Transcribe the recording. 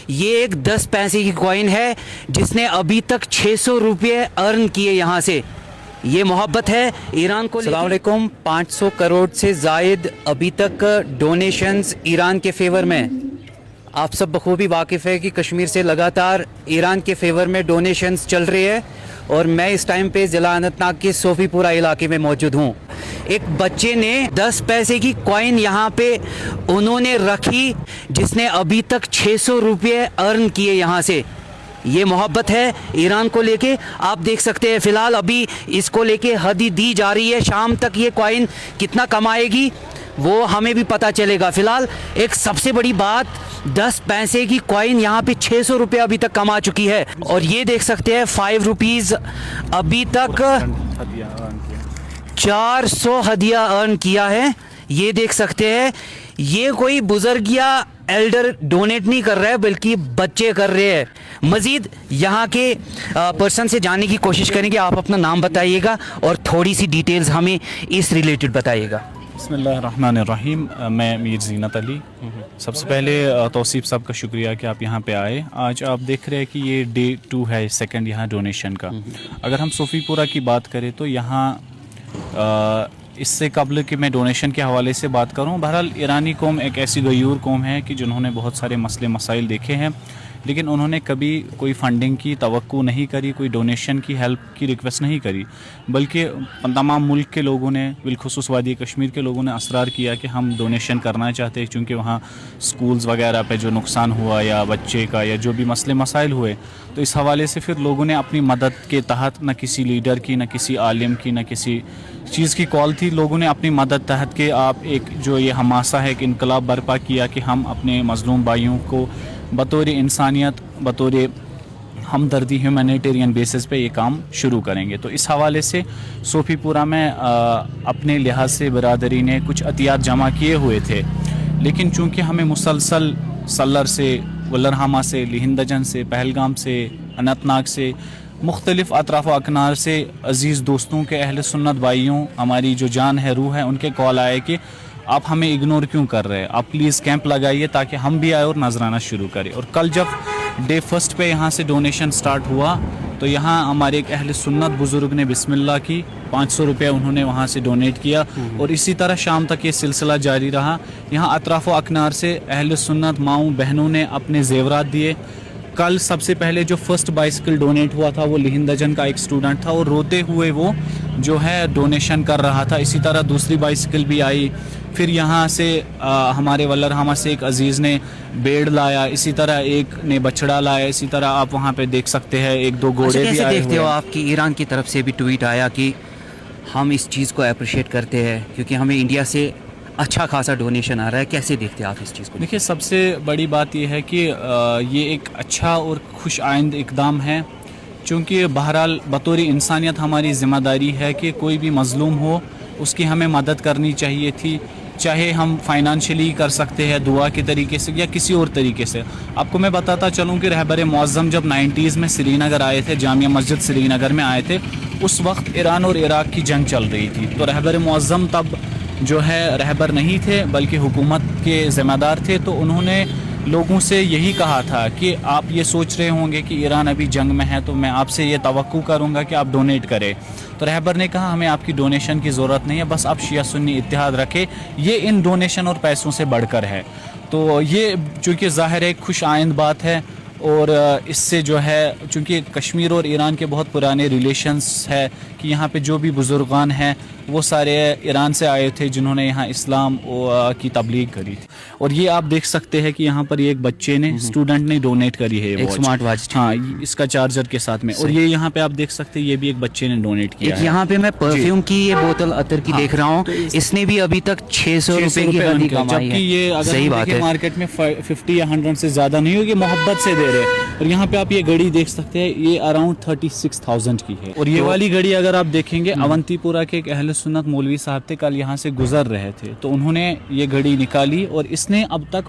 یہ ایک 10 پیسے کی کوائن ہے جس نے ابھی تک 600 روپے ارن کیے یہاں سے. یہ محبت ہے ایران کو. السلام علیکم. 500 کروڑ سے زائد ابھی تک ڈونیشنز ایران کے فیور میں. آپ سب بخوبی واقف ہے کہ کشمیر سے لگاتار ایران کے فیور میں ڈونیشنز چل رہی ہے اور میں اس ٹائم پہ ضلع اننت ناگ کے صوفی پورہ علاقے میں موجود ہوں. ایک بچے نے 10 پیسے کی کوائن یہاں پہ انہوں نے رکھی جس نے ابھی تک 600 روپے ارن کیے یہاں سے. یہ محبت ہے ایران کو لے کے. آپ دیکھ سکتے ہیں فی الحال ابھی اس کو لے کے حدی دی جا رہی ہے. شام تک یہ کوائن کتنا کمائے گی وہ ہمیں بھی پتہ چلے گا. فی الحال ایک سب سے بڑی بات 10 پیسے کی کوائن یہاں پہ 600 روپے ابھی تک کما چکی ہے. اور یہ دیکھ سکتے ہیں 5 روپیز ابھی تک 400 ہدیہ ارن کیا ہے. یہ دیکھ سکتے ہیں یہ کوئی بزرگ یا ایلڈر ڈونیٹ نہیں کر رہا ہے بلکہ بچے کر رہے ہیں. مزید یہاں کے پرسن سے جاننے کی کوشش کریں گے. آپ اپنا نام بتائیے گا اور تھوڑی سی ڈیٹیلز ہمیں اس ریلیٹڈ بتائیے گا. بسم اللہ الرحمن الرحیم. میں میر زینت علی. سب سے پہلے توصیف صاحب کا شکریہ کہ آپ یہاں پہ آئے. آج آپ دیکھ رہے ہیں کہ یہ ڈے 2 ہے سیکنڈ یہاں ڈونیشن کا. اگر ہم صوفی پورہ کی بات کریں تو یہاں اس سے قبل کہ میں ڈونیشن کے حوالے سے بات کروں، بہرحال ایرانی قوم ایک ایسی غیور قوم ہے کہ جنہوں نے بہت سارے مسئلے مسائل دیکھے ہیں، لیکن انہوں نے کبھی کوئی فنڈنگ کی توقع نہیں کری، کوئی ڈونیشن کی ہیلپ کی ریکویسٹ نہیں کری، بلکہ تمام ملک کے لوگوں نے بالخصوص وادی کشمیر کے لوگوں نے اصرار کیا کہ ہم ڈونیشن کرنا چاہتے ہیں، چونکہ وہاں سکولز وغیرہ پہ جو نقصان ہوا یا بچے کا یا جو بھی مسئلے مسائل ہوئے، تو اس حوالے سے پھر لوگوں نے اپنی مدد کے تحت نہ کسی لیڈر کی، نہ کسی عالم کی، نہ کسی چیز کی کال تھی، لوگوں نے اپنی مدد تحت کے آپ ایک جو یہ حماسہ ہے ایک انقلاب برپا کیا کہ ہم اپنے مظلوم بھائیوں کو بطور انسانیت، بطور ہمدردی ہیومینیٹیرین بیسس پہ یہ کام شروع کریں گے. تو اس حوالے سے صوفی پورہ میں اپنے لحاظ سے برادری نے کچھ عطیات جمع کیے ہوئے تھے، لیکن چونکہ ہمیں مسلسل سلر سے، ولرہامہ سے، لہندجن سے، پہلگام سے، اننت ناگ سے، مختلف اطراف و اکنار سے عزیز دوستوں کے اہل سنت بھائیوں، ہماری جو جان ہے روح ہے، ان کے کال آئے کہ آپ ہمیں اگنور کیوں کر رہے ہیں، آپ پلیز کیمپ لگائیے تاکہ ہم بھی آئے اور نذرانہ شروع کریں. اور کل جب ڈے 1 پہ یہاں سے ڈونیشن سٹارٹ ہوا تو یہاں ہمارے ایک اہل سنت بزرگ نے بسم اللہ کی 500 روپے انہوں نے وہاں سے ڈونیٹ کیا، اور اسی طرح شام تک یہ سلسلہ جاری رہا. یہاں اطراف و اکنار سے اہل سنت ماؤں بہنوں نے اپنے زیورات دیے. کل سب سے پہلے جو فرسٹ بائسیکل ڈونیٹ ہوا تھا وہ لہندجن کا ایک اسٹوڈنٹ تھا، اور روتے ہوئے وہ جو ہے ڈونیشن کر رہا تھا. اسی طرح دوسری بائسیکل بھی آئی. پھر یہاں سے ہمارے ولرہامہ سے ایک عزیز نے بیڑ لایا، اسی طرح ایک نے بچڑا لایا، اسی طرح آپ وہاں پہ دیکھ سکتے ہیں ایک دو گھوڑے بھی آئے دیکھتے ہو آپ کی ایران کی طرف سے بھی ٹویٹ آیا کہ ہم اس چیز کو اپریشیٹ کرتے ہیں کیونکہ ہمیں انڈیا سے اچھا خاصا ڈونیشن آ رہا ہے. کیسے دیکھتے ہیں آپ اس چیز کو؟ دیکھیے، سب سے بڑی بات یہ ہے کہ یہ ایک اچھا اور خوش آئند اقدام ہے، چونکہ بہرحال بطور انسانیت ہماری ذمہ داری ہے کہ کوئی بھی مظلوم ہو اس کی ہمیں مدد کرنی چاہیے تھی، چاہے ہم فائنانشلی کر سکتے ہیں دعا کے طریقے سے یا کسی اور طریقے سے. آپ کو میں بتاتا چلوں کہ رہبر معظم جب 90s میں سری نگر آئے تھے، جامعہ مسجد سری نگر میں آئے تھے، اس وقت ایران اور عراق کی جنگ چل رہی تھی. تو رہبر معظم تب جو ہے رہبر نہیں تھے بلکہ حکومت کے ذمہ دار تھے. تو انہوں نے لوگوں سے یہی کہا تھا کہ آپ یہ سوچ رہے ہوں گے کہ ایران ابھی جنگ میں ہے تو میں آپ سے یہ توقع کروں گا کہ آپ ڈونیٹ کریں. تو رہبر نے کہا ہمیں آپ کی ڈونیشن کی ضرورت نہیں ہے، بس آپ شیعہ سنی اتحاد رکھے، یہ ان ڈونیشن اور پیسوں سے بڑھ کر ہے. تو یہ چونکہ ظاہر ایک خوش آئند بات ہے، اور اس سے جو ہے چونکہ کشمیر اور ایران کے بہت پرانے ریلیشنز ہے کہ یہاں پہ جو بھی بزرگان ہیں وہ سارے ایران سے آئے تھے جنہوں نے یہاں اسلام کی تبلیغ کری تھی. اور یہ آپ دیکھ سکتے ہیں کہ یہاں پر ایک بچے نے اسٹوڈنٹ نے ڈونیٹ کری ہے ایک سمارٹ واچ، ہاں، اس کا چارجر کے ساتھ میں. اور یہ یہاں پہ آپ دیکھ سکتے ہیں یہ بھی ایک بچے نے ڈونیٹ کیا ہے. یہاں پہ میں پرفیوم کی یہ بوتل عطر کی دیکھ رہا ہوں، اس نے بھی ابھی تک 600 روپے کی حدی کمائی ہے. جبکہ یہ اگر مارکیٹ میں 50 یا 100 سے زیادہ نہیں ہوگی، محبت سے دے رہے. اور یہاں پہ آپ یہ گھڑی دیکھ سکتے ہیں، یہ اراؤنڈ 36,000 کی ہے. اور یہ والی گھڑی اگر آپ دیکھیں گے، اونتی پورہ کے ایک اہل سنت مولوی صاحب تھے، کل یہاں سے گزر رہے تھے تو انہوں نے یہ گھڑی نکالی اور اس نے اب تک